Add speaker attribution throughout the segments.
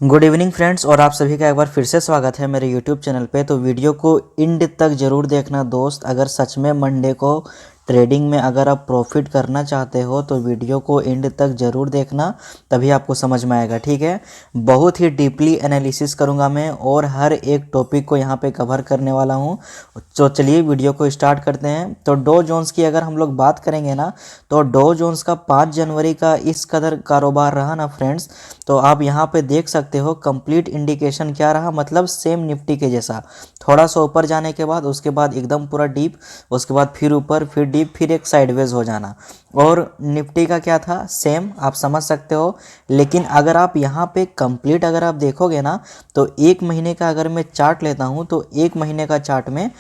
Speaker 1: Good evening friends, और आप सभी का एक बार फिर से स्वागत है मेरे यूट्यूब चैनल पे। तो वीडियो को एंड तक ज़रूर देखना दोस्त। अगर सच में मंडे को ट्रेडिंग में अगर आप प्रॉफिट करना चाहते हो तो वीडियो को एंड तक ज़रूर देखना, तभी आपको समझ में आएगा। ठीक है, बहुत ही डीपली एनालिसिस करूँगा मैं और हर एक टॉपिक को यहाँ पे कवर करने वाला हूँ। तो चलिए वीडियो को स्टार्ट करते हैं। तो डो जोन्स की अगर हम लोग बात करेंगे ना, तो डो जोन्स का 5 जनवरी का इस कदर कारोबार रहा ना फ्रेंड्स, तो आप यहाँ पे देख सकते हो कंप्लीट इंडिकेशन क्या रहा, मतलब सेम निफ्टी के जैसा। थोड़ा सा ऊपर जाने के बाद उसके बाद एकदम पूरा डीप, उसके बाद फिर ऊपर, फिर डीप, फिर एक साइडवेज हो जाना। और निफ्टी का क्या था, सेम, आप समझ सकते हो। लेकिन अगर आप यहाँ पे कंप्लीट अगर आप देखोगे ना, तो एक महीने का अगर मैं चार्ट लेता हूँ तो एक महीने का चार्ट में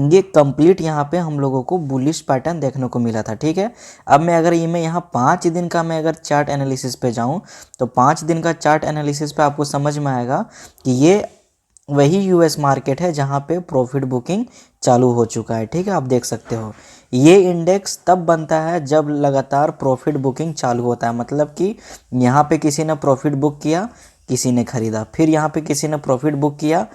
Speaker 1: ये कंप्लीट यहाँ पे हम लोगों को बुलिश पैटर्न देखने को मिला था। ठीक है, अब मैं अगर ये मैं यहाँ 5 दिन का मैं अगर चार्ट एनालिसिस पे जाऊँ, तो 5 दिन का चार्ट एनालिसिस पे आपको समझ में आएगा कि ये वही यूएस मार्केट है जहाँ पे प्रॉफिट बुकिंग चालू हो चुका है। ठीक है, आप देख सकते हो ये इंडेक्स तब बनता है जब लगातार प्रॉफिट बुकिंग चालू होता है। मतलब कि यहाँ पे किसी ने प्रॉफिट बुक किया, किसी ने खरीदा, फिर यहाँ पे किसी ने प्रॉफिट बुक किया,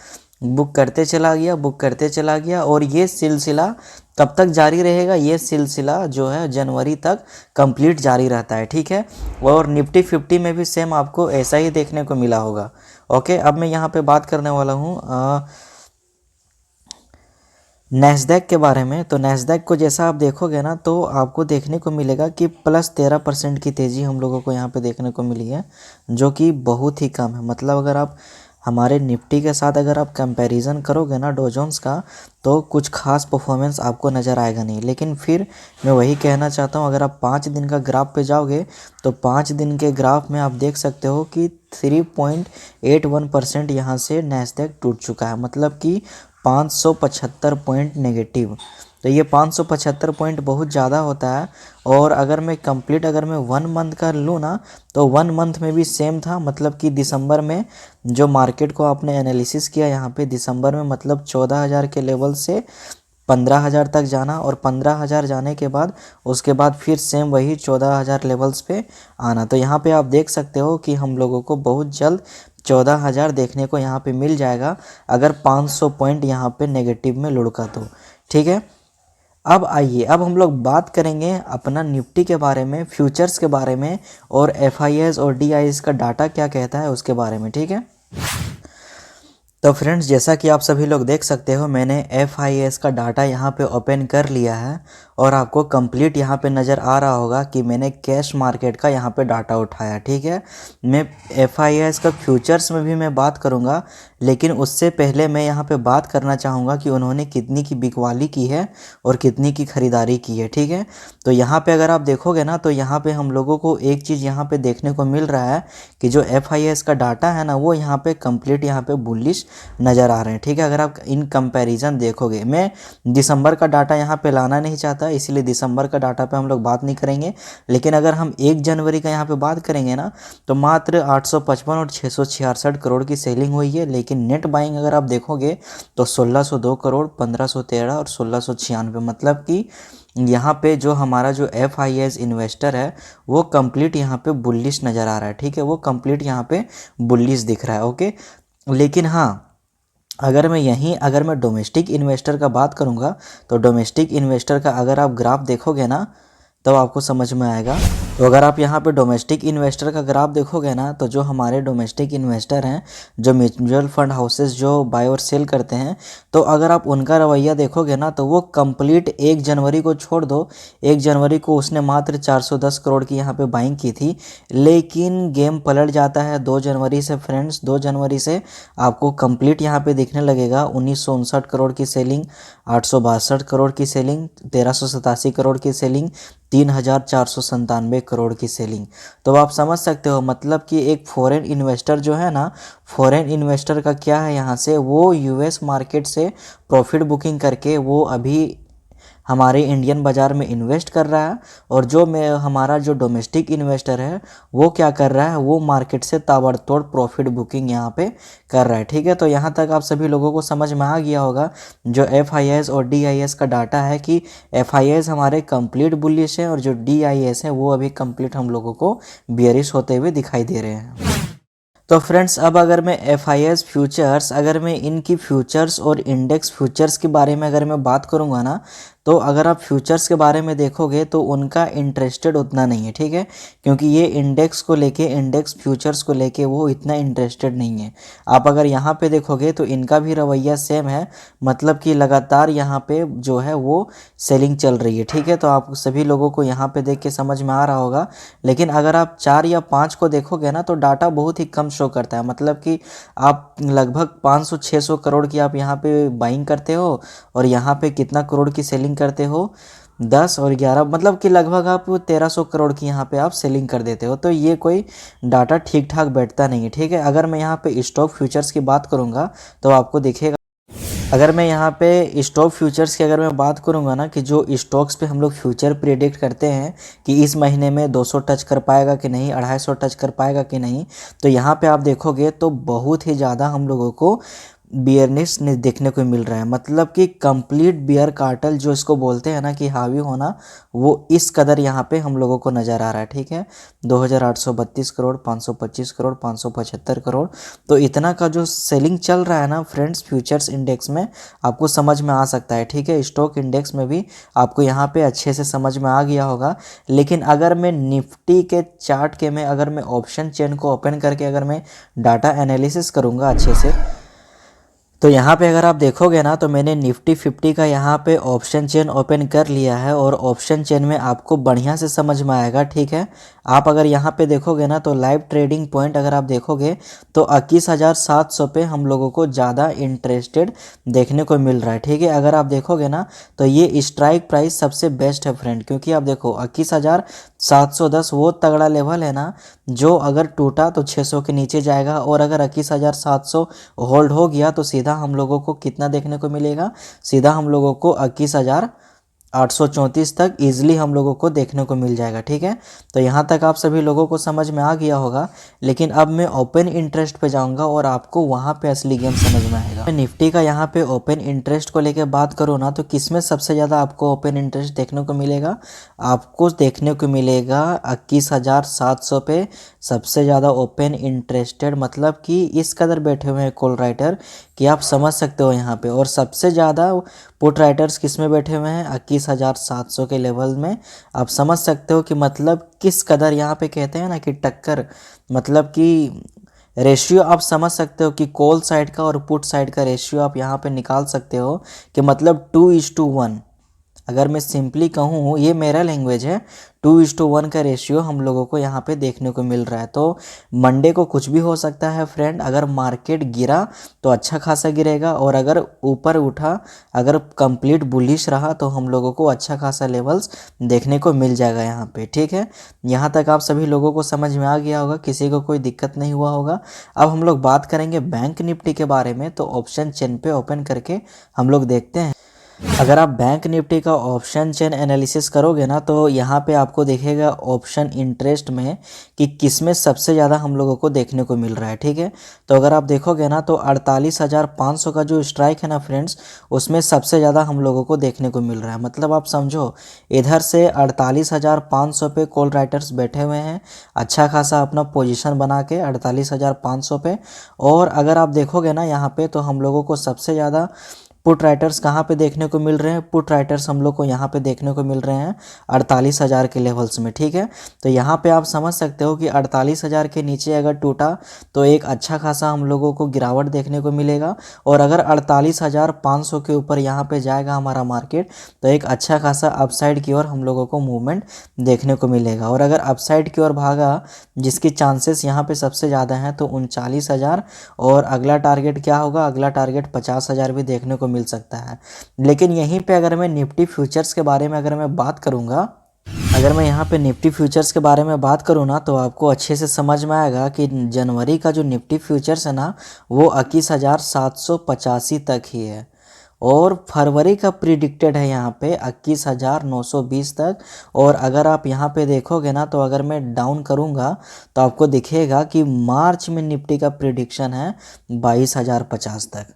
Speaker 1: बुक करते चला गया, बुक करते चला गया, और ये सिलसिला कब तक जारी रहेगा, ये सिलसिला जो है जनवरी तक कंप्लीट जारी रहता है। ठीक है, और निफ्टी 50 में भी सेम आपको ऐसा ही देखने को मिला होगा। ओके, अब मैं यहाँ पे बात करने वाला हूँ नैस्डैक के बारे में। तो नैस्डैक को जैसा आप देखोगे ना, तो आपको देखने को मिलेगा कि +13% की तेज़ी हम लोगों को यहाँ पे देखने को मिली है, जो कि बहुत ही कम है। मतलब अगर आप हमारे निफ्टी के साथ अगर आप कंपैरिजन करोगे ना डो जोन्स का, तो कुछ खास परफॉर्मेंस आपको नज़र आएगा नहीं। लेकिन फिर मैं वही कहना चाहता हूँ, अगर आप 5 दिन का ग्राफ पे जाओगे तो 5 दिन के ग्राफ में आप देख सकते हो कि 3.81% यहाँ से नैस्डैक टूट चुका है। मतलब कि 575 पॉइंट नेगेटिव। तो ये 575 पॉइंट बहुत ज़्यादा होता है। और अगर मैं कंप्लीट अगर मैं 1 मंथ का लूँ ना, तो 1 मंथ में भी सेम था। मतलब कि दिसंबर में जो मार्केट को आपने एनालिसिस किया यहाँ पे, दिसंबर में मतलब 14,000 के लेवल से 15,000 तक जाना, और 15,000 जाने के बाद उसके बाद फिर सेम वही 14,000 लेवल्स पे आना। तो यहाँ पे आप देख सकते हो कि हम लोगों को बहुत जल्द 14,000 देखने को यहाँ पे मिल जाएगा, अगर 500 पॉइंट यहाँ पे नेगेटिव में लुढ़का तो। ठीक है, अब आइए, अब हम लोग बात करेंगे अपना निफ्टी के बारे में, फ्यूचर्स के बारे में, और एफआईएस और डीआईएस का डाटा क्या कहता है उसके बारे में। ठीक है, तो फ्रेंड्स जैसा कि आप सभी लोग देख सकते हो, मैंने एफआईएस का डाटा यहाँ पे ओपन कर लिया है, और आपको कंप्लीट यहाँ पे नज़र आ रहा होगा कि मैंने कैश मार्केट का यहाँ पे डाटा उठाया। ठीक है, मैं एफआईएस का फ्यूचर्स में भी मैं बात करूँगा, लेकिन उससे पहले मैं यहाँ पे बात करना चाहूँगा कि उन्होंने कितनी की बिकवाली की है और कितनी की ख़रीदारी की है। ठीक है, तो यहाँ पे अगर आप देखोगे ना, तो यहाँ पे हम लोगों को एक चीज़ यहाँ पे देखने को मिल रहा है कि जो एफआईएस का डाटा है ना, वो यहाँ पे कंप्लीट यहाँ पे बुलिश नज़र आ रहे हैं। ठीक है, अगर आप इन कंपैरिजन देखोगे, मैं दिसंबर का डाटा यहाँ पे लाना नहीं चाहता, इसलिए दिसंबर का डाटा पे हम लोग बात नहीं करेंगे। लेकिन अगर हम 1 जनवरी का यहाँ पे बात करेंगे ना, तो मात्र 855 और 666 करोड़ की सेलिंग हुई है। लेकिन नेट बाइंग अगर आप देखोगे तो 1602 करोड़, 1513 और 1696। मतलब कि यहाँ पे जो हमारा जो एफआईएस इन्वेस्टर है वो कंप्लीट यहाँ पे बुलिश नज़र आ रहा है। ठीक है, वो कंप्लीट यहाँ पे बुलिश दिख रहा है। ओके, लेकिन हाँ, अगर मैं डोमेस्टिक इन्वेस्टर का बात करूँगा, तो डोमेस्टिक इन्वेस्टर का अगर आप ग्राफ देखोगे ना, तो आपको समझ में आएगा। तो अगर आप यहाँ पे डोमेस्टिक इन्वेस्टर का ग्राफ देखोगे ना, तो जो हमारे डोमेस्टिक इन्वेस्टर हैं, जो म्यूचुअल फंड हाउसेस जो बाय और सेल करते हैं, तो अगर आप उनका रवैया देखोगे ना, तो वो कंप्लीट 1 जनवरी को छोड़ दो, 1 जनवरी को उसने मात्र 410 करोड़ की यहाँ पे बाइंग की थी। लेकिन गेम पलट जाता है 2 जनवरी से फ्रेंड्स। 2 जनवरी से आपको कंप्लीट यहाँ पे दिखने लगेगा 1959 करोड़ की सेलिंग, 862 करोड़ की सेलिंग, 1387 करोड़ की सेलिंग, 3,497 करोड़ की सेलिंग। तो आप समझ सकते हो, मतलब कि एक फॉरेन इन्वेस्टर जो है ना, फॉरेन इन्वेस्टर का क्या है, यहाँ से वो यूएस मार्केट से प्रॉफिट बुकिंग करके वो अभी हमारे इंडियन बाज़ार में इन्वेस्ट कर रहा है। और जो हमारा जो डोमेस्टिक इन्वेस्टर है वो क्या कर रहा है, वो मार्केट से ताबड़तोड़ प्रॉफिट बुकिंग यहाँ पे कर रहा है। ठीक है, तो यहाँ तक आप सभी लोगों को समझ में आ गया होगा जो एफआईएस और डीआईएस का डाटा है, कि एफआईएस हमारे कंप्लीट बुलिश है और जो डीआईएस है वो अभी कंप्लीट हम लोगों को बियरिश होते हुए दिखाई दे रहे हैं। तो फ्रेंड्स अब अगर मैं FIS फ्यूचर्स, अगर मैं इनकी फ्यूचर्स और इंडेक्स फ्यूचर्स के बारे में अगर मैं बात करूंगा ना, तो अगर आप फ्यूचर्स के बारे में देखोगे तो उनका इंटरेस्टेड उतना नहीं है, ठीक है, क्योंकि ये इंडेक्स को लेके, इंडेक्स फ्यूचर्स को लेके वो इतना इंटरेस्टेड नहीं है। आप अगर यहाँ पे देखोगे तो इनका भी रवैया सेम है, मतलब कि लगातार यहाँ पे जो है वो सेलिंग चल रही है, ठीक है। तो आप सभी लोगों को यहाँ पे देख के समझ में आ रहा होगा। लेकिन अगर आप 4 या 5 को देखोगे ना, तो डाटा बहुत ही कम शो करता है, मतलब कि आप लगभग 500-600 करोड़ की आप यहाँ पे बाइंग करते हो, और यहाँ पे कितना करोड़ की सेलिंग करते हो, 10 और 11, मतलब कि लगभग आप 1300 करोड़ की यहाँ पे आप सेलिंग कर देते हो। तो ये कोई डाटा ठीक ठाक बैठता नहीं है, ठीक है। अगर मैं यहाँ पे स्टॉक फ्यूचर्स की बात करूँगा तो आपको दिखेगा, अगर मैं यहाँ पे स्टॉक फ्यूचर्स की अगर मैं बात करूँगा ना, कि जो स्टॉक्स पे हम लोग फ्यूचर प्रेडिक्ट करते हैं कि इस महीने में 200 टच कर पाएगा कि नहीं, 250 टच कर पाएगा कि नहीं, तो यहाँ पे आप देखोगे तो बहुत ही ज़्यादा हम लोगों को बियरनेस देखने को मिल रहा है, मतलब कि कंप्लीट बियर कार्टल जो इसको बोलते हैं ना, कि हावी होना, वो इस कदर यहाँ पे हम लोगों को नज़र आ रहा है, ठीक है। 2832 करोड़, 525 करोड़, 575 करोड़, तो इतना का जो सेलिंग चल रहा है ना फ्रेंड्स फ्यूचर्स इंडेक्स में, आपको समझ में आ सकता है, ठीक है। स्टॉक इंडेक्स में भी आपको यहाँ पे अच्छे से समझ में आ गया होगा। लेकिन अगर मैं निफ्टी के चार्ट के में अगर मैं ऑप्शन चेन को ओपन करके अगर मैं डाटा एनालिसिस करूँगा अच्छे से, तो यहाँ पे अगर आप देखोगे ना, तो मैंने निफ्टी 50 का यहाँ पे ऑप्शन चेन ओपन कर लिया है, और ऑप्शन चेन में आपको बढ़िया से समझ में आएगा, ठीक है। आप अगर यहाँ पे देखोगे ना, तो लाइव ट्रेडिंग पॉइंट अगर आप देखोगे तो 21,700 पे हम लोगों को ज़्यादा इंटरेस्टेड देखने को मिल रहा है, ठीक है। अगर आप देखोगे ना, तो ये स्ट्राइक प्राइस सबसे बेस्ट है फ्रेंड, क्योंकि आप देखो 21,710 वो तगड़ा लेवल है ना, जो अगर टूटा तो 600 के नीचे जाएगा, और अगर 21,700 होल्ड हो गया तो सीधा हम लोगों को कितना देखने को मिलेगा, सीधा हम लोगों को 21,834 तक इजीली हम लोगों को देखने को मिल जाएगा, ठीक है। तो यहाँ तक आप सभी लोगों को समझ में आ गया होगा। लेकिन अब मैं ओपन इंटरेस्ट पे जाऊँगा और आपको वहाँ पे असली गेम समझ में आएगा। मैं निफ्टी का यहाँ पे ओपन इंटरेस्ट को लेकर बात करूँ ना, तो किसमें सबसे ज़्यादा आपको ओपन इंटरेस्ट देखने को मिलेगा, आपको देखने को मिलेगा 21,700 पे सबसे ज़्यादा ओपन इंटरेस्टेड, मतलब कि इस कदर बैठे हुए हैं कॉल राइटर कि आप समझ सकते हो यहाँ पे। और सबसे ज़्यादा पुट राइटर्स किस में बैठे हुए हैं, 21,700 के लेवल में। आप समझ सकते हो कि मतलब किस कदर यहाँ पे कहते हैं ना कि टक्कर, मतलब कि रेशियो आप समझ सकते हो कि कॉल साइड का और पुट साइड का रेशियो आप यहाँ पे निकाल सकते हो कि मतलब 2:1। अगर मैं सिंपली कहूँ, ये मेरा लैंग्वेज है, 2:1 का रेशियो हम लोगों को यहाँ पे देखने को मिल रहा है। तो मंडे को कुछ भी हो सकता है फ्रेंड, अगर मार्केट गिरा तो अच्छा खासा गिरेगा, और अगर ऊपर उठा, अगर कंप्लीट बुलिश रहा, तो हम लोगों को अच्छा खासा लेवल्स देखने को मिल जाएगा यहाँ पे, ठीक है। यहाँ तक आप सभी लोगों को समझ में आ गया होगा, किसी को कोई दिक्कत नहीं हुआ होगा। अब हम लोग बात करेंगे बैंक निफ्टी के बारे में, तो ऑप्शन चेन पे ओपन करके हम लोग देखते हैं। अगर आप बैंक निफ्टी का ऑप्शन चेन एनालिसिस करोगे ना, तो यहाँ पे आपको दिखेगा ऑप्शन इंटरेस्ट में कि किसमें सबसे ज़्यादा हम लोगों को देखने को मिल रहा है, ठीक है। तो अगर आप देखोगे ना, तो 48,500 का जो स्ट्राइक है ना फ्रेंड्स, उसमें सबसे ज़्यादा हम लोगों को देखने को मिल रहा है। मतलब आप समझो, इधर से 48,500 पे कॉल राइटर्स बैठे हुए हैं, अच्छा खासा अपना पोजीशन बना के 48,500 पे। और अगर आप देखोगे ना यहाँ पे, तो हम लोगों को सबसे ज़्यादा पुट राइटर्स कहाँ पे देखने को मिल रहे हैं, पुट राइटर्स हम लोग को यहाँ पे देखने को मिल रहे हैं 48,000 के लेवल्स में, ठीक है। तो यहाँ पे आप समझ सकते हो कि 48,000 के नीचे अगर टूटा तो एक अच्छा खासा हम लोगों को गिरावट देखने को मिलेगा, और अगर 48,500 के ऊपर यहाँ पे जाएगा हमारा मार्केट, तो एक अच्छा खासा अपसाइड की ओर हम लोगों को मूवमेंट देखने को मिलेगा। और अगर अपसाइड की ओर भागा, जिसकी चांसेस यहाँ पे सबसे ज़्यादा हैं, तो 39,000, और अगला टारगेट क्या होगा, अगला टारगेट 50,000 भी देखने को मिल सकता है। लेकिन यहीं पे अगर मैं निफ्टी फ्यूचर्स के बारे में अगर मैं बात करूंगा, अगर मैं यहाँ पे निफ्टी फ्यूचर्स के बारे में बात करूँ ना, तो आपको अच्छे से समझ में आएगा कि जनवरी का जो निफ्टी फ्यूचर्स है ना, वो 21,785 तक ही है, और फरवरी का प्रिडिक्टेड है यहाँ पे 21,920 तक। और अगर आप यहाँ पे देखोगे ना, तो अगर मैं डाउन करूँगा तो आपको दिखेगा कि मार्च में निफ्टी का प्रिडिक्शन है 22,050 तक।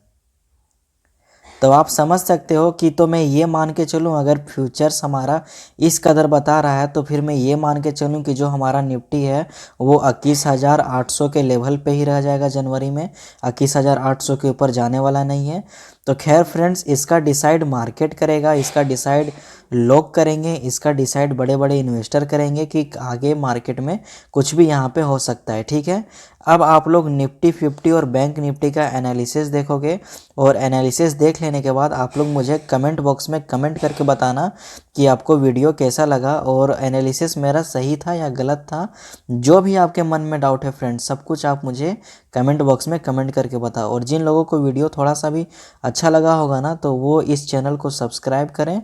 Speaker 1: तो आप समझ सकते हो कि तो मैं ये मान के चलूँ, अगर फ्यूचर्स हमारा इस कदर बता रहा है तो फिर मैं ये मान के चलूँ कि जो हमारा निफ्टी है वो 21,800 के लेवल पे ही रह जाएगा जनवरी में, 21,800 के ऊपर जाने वाला नहीं है। तो खैर फ्रेंड्स, इसका डिसाइड मार्केट करेगा, इसका डिसाइड लोग करेंगे, इसका डिसाइड बड़े बड़े इन्वेस्टर करेंगे कि आगे मार्केट में कुछ भी यहाँ पे हो सकता है। ठीक है, अब आप लोग निफ्टी 50 और बैंक निफ्टी का एनालिसिस देखोगे, और एनालिसिस देख लेने के बाद आप लोग मुझे कमेंट बॉक्स में कमेंट करके बताना कि आपको वीडियो कैसा लगा और एनालिसिस मेरा सही था या गलत था। जो भी आपके मन में डाउट है फ्रेंड्स, सब कुछ आप मुझे कमेंट बॉक्स में कमेंट करके बताओ। और जिन लोगों को वीडियो थोड़ा सा भी अच्छा लगा होगा ना, तो वो इस चैनल को सब्सक्राइब करें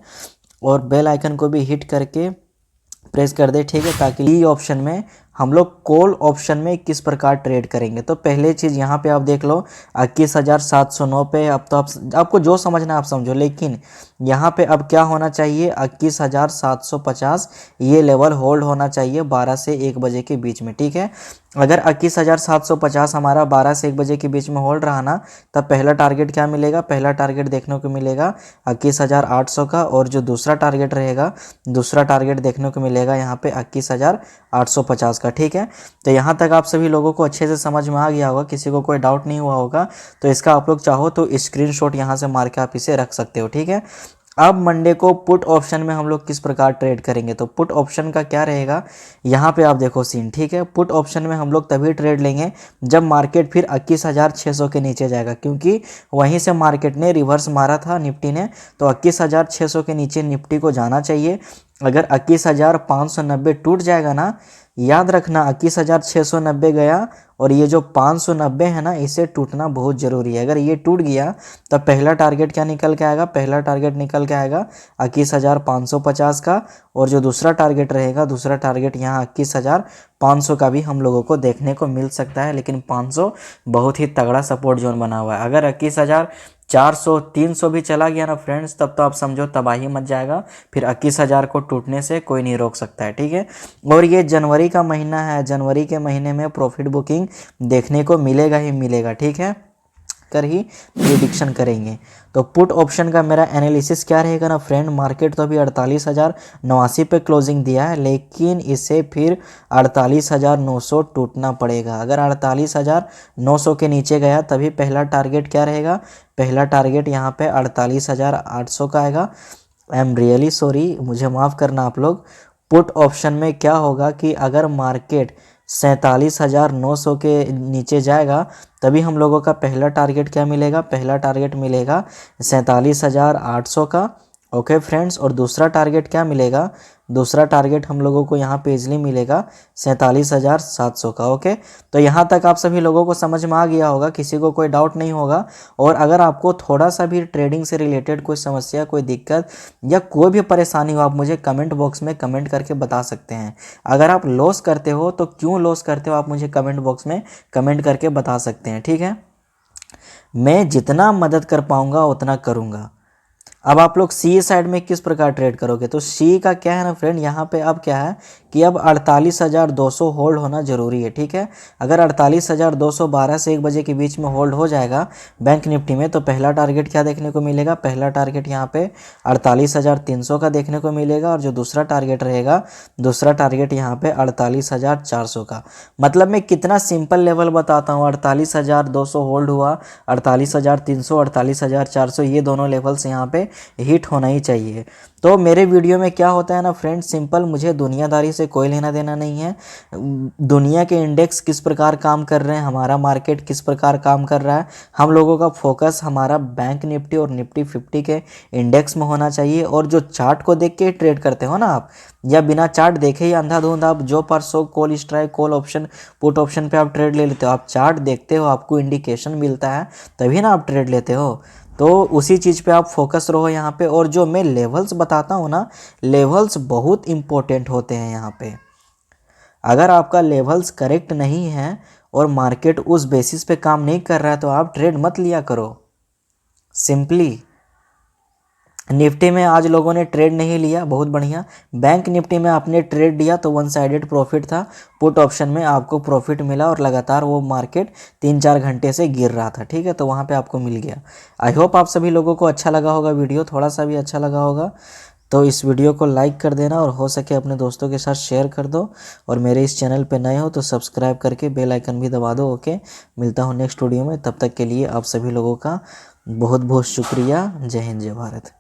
Speaker 1: और बेल आइकन को भी हिट करके प्रेस कर दे। ठीक है, ताकि ई ऑप्शन में हम लोग कॉल ऑप्शन में किस प्रकार ट्रेड करेंगे। तो पहले चीज़ यहाँ पे आप देख लो 21,709 पे। अब तो आपको जो समझना है आप समझो, लेकिन यहाँ पे अब क्या होना चाहिए, 21,750 ये लेवल होल्ड होना चाहिए 12 से 1 बजे के बीच में। ठीक है, अगर 21,750 हमारा 12 से 1 बजे के बीच में होल्ड रहा ना, तब पहला टारगेट क्या मिलेगा, पहला टारगेट देखने को मिलेगा 21,800 का, और जो दूसरा टारगेट रहेगा, दूसरा टारगेट देखने को मिलेगा यहाँ पे 21,850 का। ठीक है, तो यहाँ तक आप सभी लोगों को अच्छे से समझ में आ गया होगा, किसी को कोई डाउट नहीं हुआ होगा। तो इसका आप लोग चाहो तो स्क्रीनशॉट यहाँ से मार के आप इसे रख सकते हो। ठीक है, अब मंडे को पुट ऑप्शन में हम लोग किस प्रकार ट्रेड करेंगे। तो पुट ऑप्शन का क्या रहेगा, यहाँ पे आप देखो सीन। ठीक है, पुट ऑप्शन में हम लोग तभी ट्रेड लेंगे जब मार्केट फिर 21,600 के नीचे जाएगा, क्योंकि वहीं से मार्केट ने रिवर्स मारा था निफ्टी ने। तो 21,600 के नीचे निफ्टी को जाना चाहिए। अगर 21,590 टूट जाएगा ना, याद रखना 21,690 गया, और ये जो 590 है ना, इसे टूटना बहुत ज़रूरी है। अगर ये टूट गया तब पहला टारगेट क्या निकल के आएगा, पहला टारगेट निकल के आएगा 21,550 का, और जो दूसरा टारगेट रहेगा, दूसरा टारगेट यहाँ 21,500 का भी हम लोगों को देखने को मिल सकता है। लेकिन 500 बहुत ही तगड़ा सपोर्ट जोन बना हुआ है। अगर 21,400 300 भी चला गया ना फ्रेंड्स, तब तो आप समझो तबाही मच जाएगा। फिर 21,000 को टूटने से कोई नहीं रोक सकता है। ठीक है, और ये जनवरी का महीना है, जनवरी के महीने में प्रॉफिट बुकिंग देखने को मिलेगा ही मिलेगा। ठीक है, कर ही प्रिडिक्शन करेंगे। तो पुट ऑप्शन का मेरा एनालिसिस क्या रहेगा ना फ्रेंड, मार्केट तो अभी 48,089 पे क्लोजिंग दिया है, लेकिन इसे फिर 48,900 टूटना पड़ेगा। अगर 48,900 के नीचे गया तभी पहला टारगेट क्या रहेगा, पहला टारगेट यहाँ पे 48,800 का आएगा। आई एम रियली सॉरी, मुझे माफ़ करना आप लोग। पुट ऑप्शन में क्या होगा कि अगर मार्केट 47,900 के नीचे जाएगा तभी हम लोगों का पहला टारगेट क्या मिलेगा, पहला टारगेट मिलेगा 47,800 का। ओके फ्रेंड्स, और दूसरा टारगेट क्या मिलेगा, दूसरा टारगेट हम लोगों को यहाँ पे इजली मिलेगा 47,700 का। ओके, तो यहाँ तक आप सभी लोगों को समझ में आ गया होगा, किसी को कोई डाउट नहीं होगा। और अगर आपको थोड़ा सा भी ट्रेडिंग से रिलेटेड कोई समस्या, कोई दिक्कत या कोई भी परेशानी हो, आप मुझे कमेंट बॉक्स में कमेंट करके बता सकते हैं। अगर आप लॉस करते हो तो क्यों लॉस करते हो, आप मुझे कमेंट बॉक्स में कमेंट करके बता सकते हैं। ठीक है, मैं जितना मदद कर पाऊंगा उतना करूंगा। अब आप लोग सी साइड में किस प्रकार ट्रेड करोगे, तो सी का क्या है ना फ्रेंड, यहाँ पे अब क्या है कि अब 48,200 होल्ड होना जरूरी है। ठीक है, अगर 48,200 12 से 1 बजे के बीच में होल्ड हो जाएगा बैंक निफ्टी में, तो पहला टारगेट क्या देखने को मिलेगा, पहला टारगेट यहाँ पे 48,300 का देखने को मिलेगा, और जो दूसरा टारगेट रहेगा, दूसरा टारगेट यहाँ पे 48,400 का। मतलब मैं कितना सिंपल लेवल बताता हूँ, 48,200 होल्ड हुआ, 48,300 48,400 ये दोनों लेवल्स यहाँ पे हिट होना ही चाहिए। तो मेरे वीडियो में क्या होता है ना फ्रेंड, सिंपल, मुझे दुनियादारी से कोई लेना देना नहीं है। दुनिया के इंडेक्स किस प्रकार काम कर रहे हैं, हमारा मार्केट किस प्रकार काम कर रहा है, हम लोगों का फोकस हमारा बैंक निफ्टी और निफ्टी 50 के इंडेक्स में होना चाहिए। और जो चार्ट को देख के ट्रेड करते हो ना आप, या बिना चार्ट देखे ही अंधाधुंध आप जो परसों call strike, call option, put option पे आप ट्रेड ले लेते हो, आप चार्ट देखते हो, आपको इंडिकेशन मिलता है तभी ना आप ट्रेड लेते हो। तो उसी चीज़ पे आप फोकस रहो यहाँ पे। और जो मैं लेवल्स बताता हूँ ना, लेवल्स बहुत इंपॉर्टेंट होते हैं यहाँ पे। अगर आपका लेवल्स करेक्ट नहीं है और मार्केट उस बेसिस पे काम नहीं कर रहा है, तो आप ट्रेड मत लिया करो। सिंपली निफ्टी में आज लोगों ने ट्रेड नहीं लिया, बहुत बढ़िया। बैंक निफ्टी में आपने ट्रेड लिया तो वन साइडेड प्रॉफिट था, पुट ऑप्शन में आपको प्रॉफिट मिला और लगातार वो मार्केट 3-4 घंटे से गिर रहा था, ठीक है, तो वहाँ पे आपको मिल गया। आई होप आप सभी लोगों को अच्छा लगा होगा वीडियो, थोड़ा सा भी अच्छा लगा होगा तो इस वीडियो को लाइक कर देना और हो सके अपने दोस्तों के साथ शेयर कर दो। और मेरे इस चैनल पे नए हो तो सब्सक्राइब करके बेल आइकन भी दबा दो। ओके, मिलता हूँ नेक्स्ट वीडियो में, तब तक के लिए आप सभी लोगों का बहुत बहुत शुक्रिया। जय हिंद, जय भारत।